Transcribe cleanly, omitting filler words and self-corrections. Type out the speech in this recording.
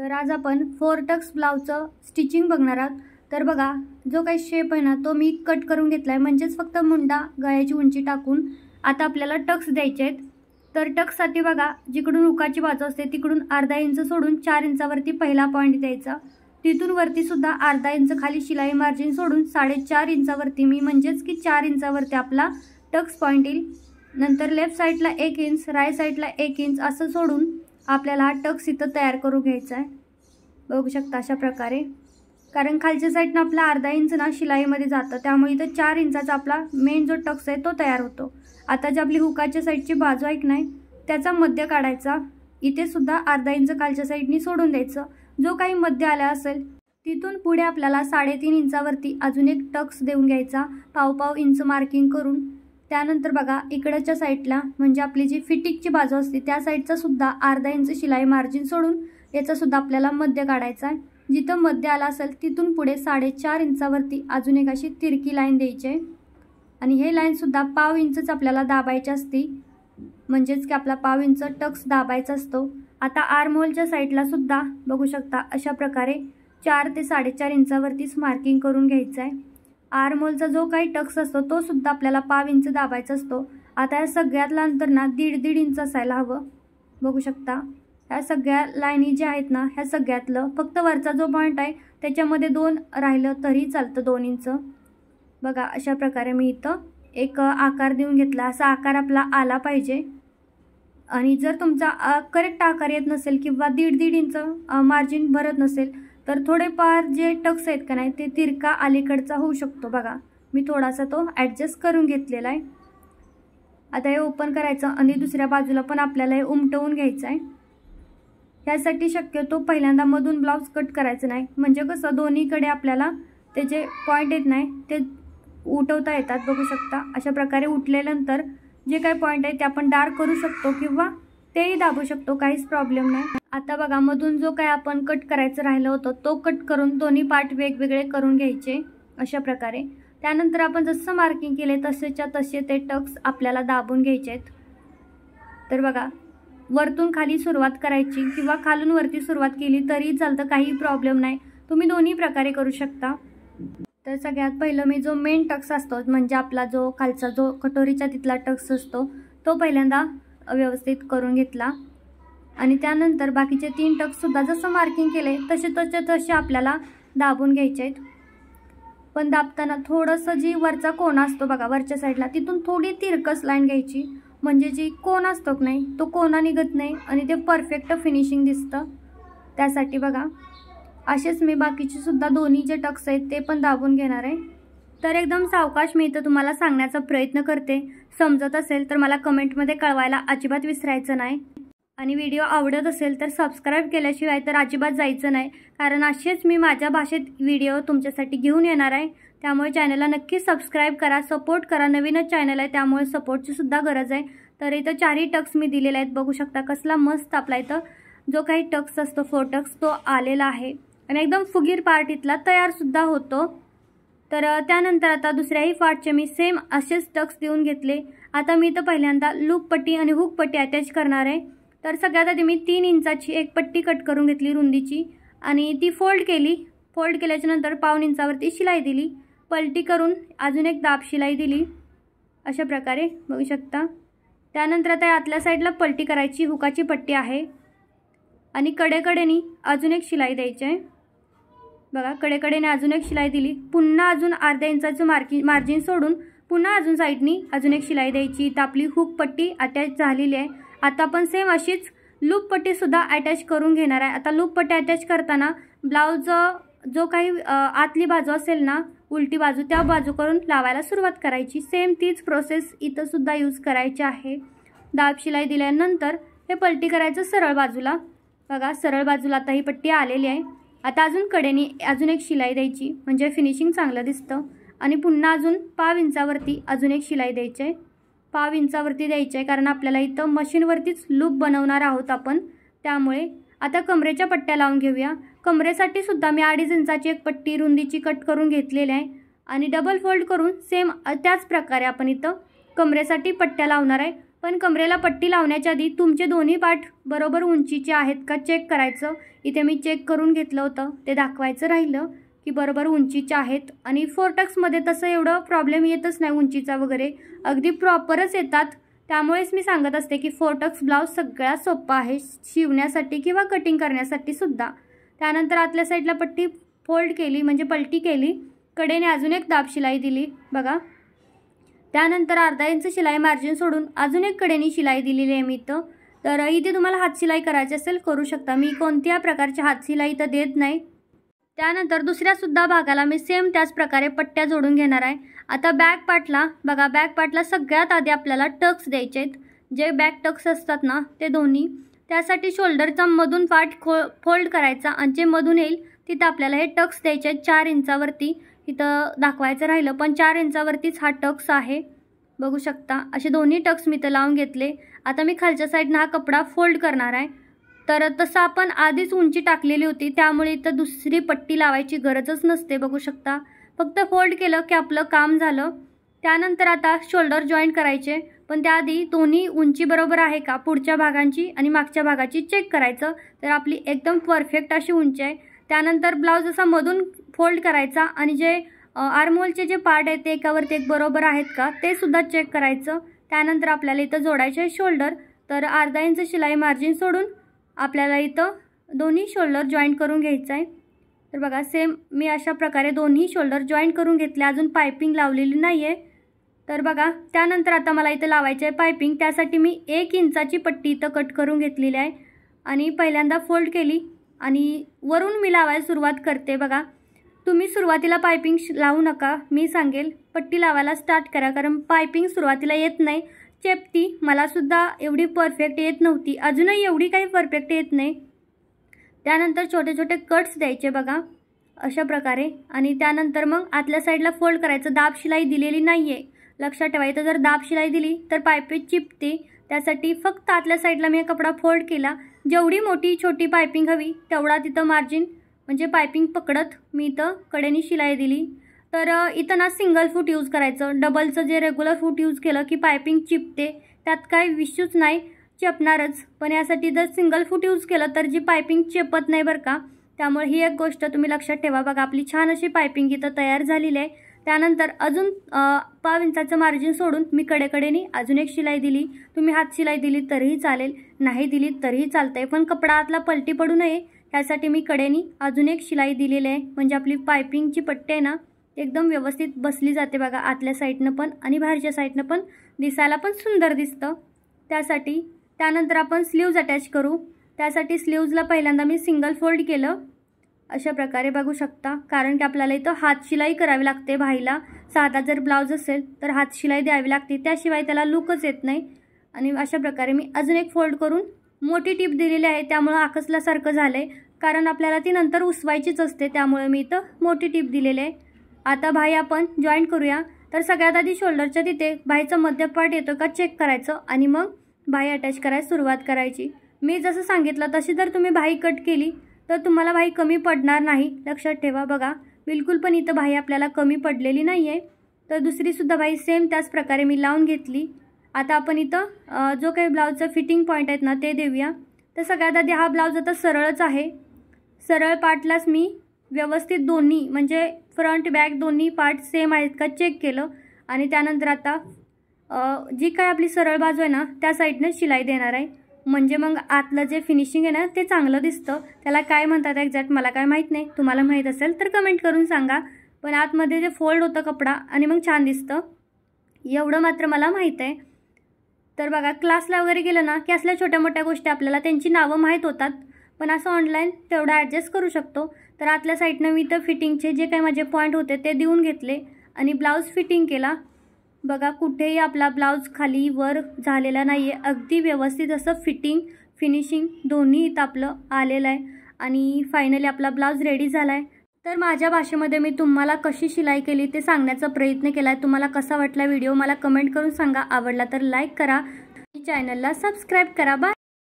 तर आज आपण 4 टक्स ब्लाउजचं स्टिचिंग बघणार आहोत। तर बघा, जो काही शेप आहे ना तो मी कट करून घेतलाय, म्हणजेच फक्त मुंडा गळ्याची उंची टाकून आता आपल्याला टक्स द्यायचे आहेत। तर टक्ससाठी बघा, जिकडून हुकाची बाजू असते तिकडून अर्धा इंच सोडून 4 इंचावरती पहिला पॉइंट द्यायचा। तिथून वरती सुद्धा अर्धा इंच खाली शिलाई मार्जिन सोडून 4.5 इंचावरती मी म्हणजेच की 4 इंचावरती आपला टक्स पॉइंट येईल। नंतर लेफ्ट साइडला 1 इंच, राईट साइडला 1 इंच असं सोडून आपल्याला हा टक्स इथं तयार करून घ्यायचा आहे। बघू शकता अशा प्रकारे, कारण खालच्या साइडनं आपला अर्धा इंच ना शिलाईमध्ये जातं, त्यामुळे इथं 4 इंचाचा आपला मेन जो टक्स आहे तो तयार होतो। आता जी आपली हुकाच्या साइडची बाजू आहे की नाही त्याचा मध्य काढायचा, इथे सुद्धा अर्धा इंच खालच्या साइडनी सोडून द्यायचं। जो काही मध्य आला असेल तिथून पुढे आपल्याला 3.5 इंचावरती अजून एक टक्स देऊन घ्यायचा, पाव इंच मार्किंग करून। त्यानंतर बघा, इकडच्या साइडला म्हणजे आपली जी फिटिंगची बाजू असते त्या साइडचा सुद्धा अर्धा इंच शिलाई मार्जिन सोडून याचा सुद्धा आपल्याला मध्य काढायचा आहे। जिथं मध्य आला असेल तिथून पुढे 4.5 इंचावरती अजून एक अशी तिरकी लाईन द्यायची आहे आणि हे लाईन सुद्धा पाव इंचच आपल्याला दाबायची असते, म्हणजेच की आपला पाव इंच टक्स दाबायचा असतो। आता आर्म होलच्या साइडला सुद्धा बघू शकता अशा प्रकारे 4 ते 4.5 इंचावरतीच मार्किंग करून घ्यायचं आहे। आर्म होलचा जो काही टक्स असतो तो सुद्धा आपल्याला पाव इंच दाबायचा असतो। आता या सगळ्यातलं अंतर ना 1.5 इंच असायला हवं। बघू शकता ह्या सगळ्या लाईनी ज्या आहेत ना ह्या सगळ्यातलं फक्त वरचा जो पॉइंट आहे त्याच्यामध्ये 2 राहिलं तरी चालतं, 2 इंच। बघा अशा प्रकारे मी इथं एक आकार देऊन घेतला, असा आकार आपला आला पाहिजे। आणि जर तुमचा करेक्ट आकार येत नसेल किंवा 1.5 इंच मार्जिन भरत नसेल तर थोडेफार जे टक्स आहेत का नाही ते तिरका अलीकडचा होऊ शकतो। बघा मी थोडासा तो ॲडजस्ट करून घेतलेला आहे। आता हे ओपन करायचं आणि दुसऱ्या बाजूला पण आपल्याला हे उमटवून घ्यायचं आहे। ह्यासाठी शक्यतो पहिल्यांदा मधून ब्लाउज कट करायचं नाही, म्हणजे कसं दोन्हीकडे आपल्याला ते जे पॉईंट येत नाही ते उठवता येतात। बघू शकता अशा प्रकारे उठल्यानंतर जे काही पॉईंट आहे ते आपण डार्क करू शकतो किंवा तेही दाबू शकतो, काहीच प्रॉब्लेम नाही। आता बघा, मधून जो काही आपण कट करायचं राहिलं होतं तो कट करून दोन्ही पार्ट वेगवेगळे करून घ्यायचे अशा प्रकारे। त्यानंतर आपण जसं मार्किंग केले तसेच्या तसे ते टक्स आपल्याला दाबून घ्यायचे आहेत। तर बघा, वरतून खाली सुरुवात करायची किंवा खालून वरती सुरुवात केली तरी चालतं, काही प्रॉब्लेम नाही, तुम्ही दोन्ही प्रकारे करू शकता। तर सगळ्यात पहिलं मी जो मेन टक्स असतो म्हणजे आपला जो खालचा जो कटोरीच्या तिथला टक्स असतो तो पहिल्यांदा व्यवस्थित करून घेतला आणि त्यानंतर बाकीचे 3 टक्स सुद्धा जसं मार्किंग केले तसे आपल्याला दाबून घ्यायचे आहेत। पण दाबताना थोडंसं जी वरचा कोना असतो बघा वरच्या साईडला तिथून थोडी तिरकस लाईन घ्यायची, म्हणजे जी कोन असतो की नाही तो कोना निघत नाही आणि ते परफेक्ट फिनिशिंग दिसतं। त्यासाठी बघा असेच मी बाकीचे सुद्धा दोन्ही जे टक्स आहेत ते पण दाबून घेणार आहे। तर एकदम सावकाश मी इथं तुम्हाला सांगण्याचा प्रयत्न करते, समजत असेल तर मला कमेंटमध्ये कळवायला अजिबात विसरायचं नाही। आणि व्हिडिओ आवडत असेल तर सबस्क्राईब केल्याशिवाय तर अजिबात जायचं नाही, कारण असेच मी माझ्या भाषेत व्हिडिओ तुमच्यासाठी घेऊन येणार आहे। त्यामुळे चॅनलला नक्की सबस्क्राईब करा, सपोर्ट करा, नवीनच चॅनल आहे त्यामुळे सपोर्टची सुद्धा गरज आहे। तर इथं 4ही टक्स मी दिलेले आहेत, बघू शकता कसला मस्त आपला इथं जो काही टक्स असतो 4 टक्स तो आलेला आहे आणि एकदम फुगीर पार्ट इथला तयार सुद्धा होतो। तर त्यानंतर आता दुसऱ्याही पार्टचे मी सेम असेच टक्स देऊन घेतले। आता मी इथं पहिल्यांदा लूप पट्टी आणि हुक पट्टी अटॅच करणार आहे। तर सगळ्यात आधी मी 3 इंचाची एक पट्टी कट करून घेतली रुंदीची आणि ती फोल्ड केली। फोल्ड केल्याच्या नंतर पाऊण इंचावरती शिलाई दिली, पलटी करून अजून एक दाब शिलाई दिली अशा प्रकारे, बघू शकता। त्यानंतर आता आतल्या साईडला पलटी करायची, हुकाची पट्टी आहे आणि कडेकडेनी अजून एक शिलाई द्यायची आहे। बघा कडेकडेने अजून एक शिलाई दिली, पुन्हा अजून अर्ध्या इंचाचं मार्जिन सोडून पुन्हा अजून साईडनी अजून एक शिलाई द्यायची। तर आपली हुक पट्टी अटॅच झालेली आहे। आता आपण सेम अशीच लूप पट्टी सुद्धा अटॅच करून घेणार आहे। आता लूप पट्टी अटॅच करताना ब्लाउज जो काही आतली बाजू असेल ना उलटी बाजू त्या बाजू करून लावायला सुरुवात करायची। सेम तीच प्रोसेस इथं सुद्धा यूज करायची आहे। दाब शिलाई दिल्यानंतर हे पलटी करायचं सरळ बाजूला। बघा सरळ बाजूला आता ही पट्टी आलेली आहे। आता अजून कडेनी अजून एक शिलाई द्यायची, म्हणजे फिनिशिंग चांगलं दिसतं आणि पुन्हा अजून पाव इंचावरती अजून एक शिलाई द्यायची आहे। पाव इंचावरती द्यायची आहे कारण आपल्याला इथं मशीनवरतीच लूप बनवणार आहोत आपण, त्यामुळे आता कमरेच्या पट्ट्या लावून घेऊया। कमरेसाठी सुद्धा मी 2.5 इंचाची एक पट्टी रुंदीची कट करून घेतलेली आहे आणि डबल फोल्ड करून सेम त्याच प्रकारे आपण इथं कमरेसाठी पट्ट्या लावणार आहे। पण कमरेला पट्टी लावण्याच्या आधी तुमचे दोन्ही पाठ बरोबर उंचीचे आहेत का चेक करायचं। इथे मी चेक करून घेतलं होतं, ते दाखवायचं राहिलं की बरोबर उंचीचे आहेत। आणि फोरटक्समध्ये तसं एवढं प्रॉब्लेम येतच नाही उंचीचा वगैरे, अगदी प्रॉपरच येतात। त्यामुळेच मी सांगत असते की फोरटक्स ब्लाऊज सगळ्यात सोपा आहे शिवण्यासाठी किंवा कटिंग करण्यासाठी सुद्धा। त्यानंतर आतल्या साईडला पट्टी फोल्ड केली म्हणजे पलटी केली, कडेने अजून एक दाब शिलाई दिली बघा। त्यानंतर अर्धा इंच शिलाई मार्जिन सोडून अजून एक कडेनी शिलाई दिलेली आहे मी इथं। तर इथे तुम्हाला हात शिलाई करायची असेल करू शकता, मी कोणत्या प्रकारची हात शिलाई तर देत नाही। त्यानंतर दुसऱ्या सुद्धा भागाला मी सेम त्याच प्रकारे पट्ट्या जोडून घेणार आहे। आता बॅक पार्टला बघा, बॅक पार्टला सगळ्यात आधी आपल्याला टक्स द्यायचे आहेत, जे बॅक टक्स असतात ना ते दोन्ही। त्यासाठी शोल्डरचा मधून पार्ट फोल्ड करायचा आणि जे मधून येईल तिथं आपल्याला हे टक्स द्यायचे आहेत 4 इंचावरती। इथं दाखवायचं राहिलं पण 4 इंचावरतीच हा टक्स आहे, बघू शकता। असे दोन्ही टक्स मी इथं लावून घेतले। आता मी खालच्या साईडनं हा कपडा फोल्ड करणार आहे। तर तसं आपण आधीच उंची टाकलेली होती, त्यामुळे इथं दुसरी पट्टी लावायची गरजच नसते, बघू शकता। फक्त फोल्ड केलं की आपलं काम झालं। त्यानंतर आता शोल्डर जॉईंट करायचे, पण त्याआधी दोन्ही उंची बरोबर आहे का पुढच्या भागांची आणि मागच्या भागाची चेक करायचं। तर आपली एकदम परफेक्ट अशी उंची आहे। त्यानंतर ब्लाऊज असा मधून फोल्ड करायचा आणि जे आर्महोलचे जे पार्ट आहेत ते एकावरती एक बरोबर आहेत का ते सुद्धा चेक करायचं। त्यानंतर आपल्याला इथं जोडायचे आहे शोल्डर, तर अर्धा इंच शिलाई मार्जिन सोडून आपल्याला इथं दोन्ही शोल्डर जॉईंट करून घ्यायचं आहे। तर बघा सेम मी अशा प्रकारे दोन्ही शोल्डर जॉईंट करून घेतले, अजून पायपिंग लावलेली नाही आहे। तर बघा त्यानंतर आता मला इथं लावायचे आहे पायपिंग, त्यासाठी मी 1 इंचाची पट्टी इथं कट करून घेतलेली आहे आणि पहिल्यांदा फोल्ड केली आणि वरून मी लावायला सुरुवात करते बघा। तुम्ही सुरुवातीला पायपिंग लावू नका, मी सांगेल पट्टी लावायला स्टार्ट करा, कारण पायपिंग सुरुवातीला येत नाही, चेपती। मला सुद्धा एवढी परफेक्ट येत नव्हती, अजूनही एवढी काही परफेक्ट येत नाही। त्यानंतर छोटे छोटे कट्स द्यायचे बघा अशा प्रकारे आणि त्यानंतर मग आतल्या साईडला फोल्ड करायचं। दाब शिलाई दिलेली नाही आहे, लक्षात ठेवा। इथं जर दाब शिलाई दिली तर पायपिंग चिपते, त्यासाठी फक्त आतल्या साईडला मी कपडा फोल्ड केला। जेवढी मोठी छोटी पायपिंग हवी तेवढा तिथं मार्जिन म्हणजे पायपिंग पकडत मी इथं कडेनी शिलाई दिली। तर इथं ना सिंगल फूट यूज करायचं, डबलचं जे रेग्युलर फूट यूज केलं की पायपिंग चिपते, त्यात काही विश्यूच नाही, चेपणारच। पण यासाठी जर सिंगल फूट यूज केलं तर जी पायपिंग चेपत नाही बरं का, त्यामुळे ही एक गोष्ट तुम्ही लक्षात ठेवा। बघा आपली छान अशी पायपिंग इथं तयार झालेली आहे। त्यानंतर अजून 1.5 इंचाचं मार्जिन सोडून मी कडेकडेनी अजून एक शिलाई दिली। तुम्ही हात शिलाई दिली तरीही चालेल, नाही दिली तरीही चालतंय, पण कपडा आतला पलटी पडू नये यासाठी मी कडेनी अजून एक शिलाई दिलेली आहे, म्हणजे आपली पायपिंगची पट्टी आहे ना एकदम व्यवस्थित बसली जाते बघा, आतल्या साईडनं पण आणि बाहेरच्या साईडनं पण, दिसायला पण सुंदर दिसतं त्यासाठी। त्यानंतर आपण स्लीव्ज अटॅच करू, त्यासाठी स्लीव्जला पहिल्यांदा मी सिंगल फोल्ड केलं अशा प्रकारे, बघू शकता। कारण की आपल्याला इथं हात शिलाई करावी लागते भाईला, साधा जर ब्लाऊज असेल तर हात शिलाई द्यावी लागते, त्याशिवाय त्याला लुकच येत नाही। आणि अशा प्रकारे मी अजून एक फोल्ड करून मोठी टिप दिलेली आहे, त्यामुळे आकसल्यासारखं झालंय, कारण आपल्याला ती नंतर उसवायचीच असते, त्यामुळे मी इथं मोठी टिप दिलेली आहे। आता भाई आपण जॉईंट करूया। तर सगळ्यात आधी शोल्डरच्या तिथे भाईचा मध्य पार्ट येतो का चेक करायचं आणि मग भाई अटॅच करायला सुरुवात करायची। मी जसं सांगितलं तशी जर तुम्ही भाई कट केली तर तुम्हाला भाई कमी पडणार नाही, लक्षात ठेवा। बघा बिलकुल पण इथं भाई आपल्याला कमी पडलेली नाही आहे। तर दुसरी सुद्धा भाई सेम त्याच प्रकारे मी लावून घेतली। आता आपण इथं जो काही ब्लाऊजचं फिटिंग पॉईंट आहेत ना ते देऊया। तर सगळ्यात आधी हा ब्लाऊज आता सरळच आहे, सरळ पार्टलाच मी व्यवस्थित दोन्ही म्हणजे फ्रंट बॅक दोन्ही पार्ट सेम आहेत का चेक केलं आणि त्यानंतर आता जी काय आपली सरळ बाजू आहे ना त्या साईडनं शिलाई देणार आहे, म्हणजे मग आतलं जे फिनिशिंग आहे ना ते चांगलं दिसतं। त्याला काय म्हणतात एक्झॅक्ट मला काय माहीत नाही, तुम्हाला माहीत असेल तर कमेंट करून सांगा। पण आतमध्ये जे फोल्ड होतं कपडा आणि मग छान दिसतं, एवढं मात्र मला माहीत आहे। तर बघा क्लासला वगैरे गेलं ना की असल्या छोट्या मोठ्या गोष्टी आपल्याला त्यांची नावं माहीत होतात, पण असं ऑनलाईन तेवढं ॲडजस्ट करू शकतो। तर आतल्या साईडनं मी तर फिटिंगचे जे काही माझे पॉईंट होते ते देऊन घेतले आणि ब्लाऊज फिटिंग केला। बघा कुठेही आपला ब्लाऊज खाली वर झालेला नाही आहे, अगदी व्यवस्थित असं फिटिंग फिनिशिंग दोन्ही इथं आपलं आलेलं आहे आणि फायनली आपला ब्लाऊज रेडी झाला आहे। तर माझ्या भाषेमध्ये मी तुम्हाला कशी शिलाई केली ते सांगण्याचा प्रयत्न केला आहे। तुम्हाला कसा वाटला व्हिडिओ मला कमेंट करून सांगा, आवडला तर लाईक करा, चॅनलला सबस्क्राईब करा। बाय।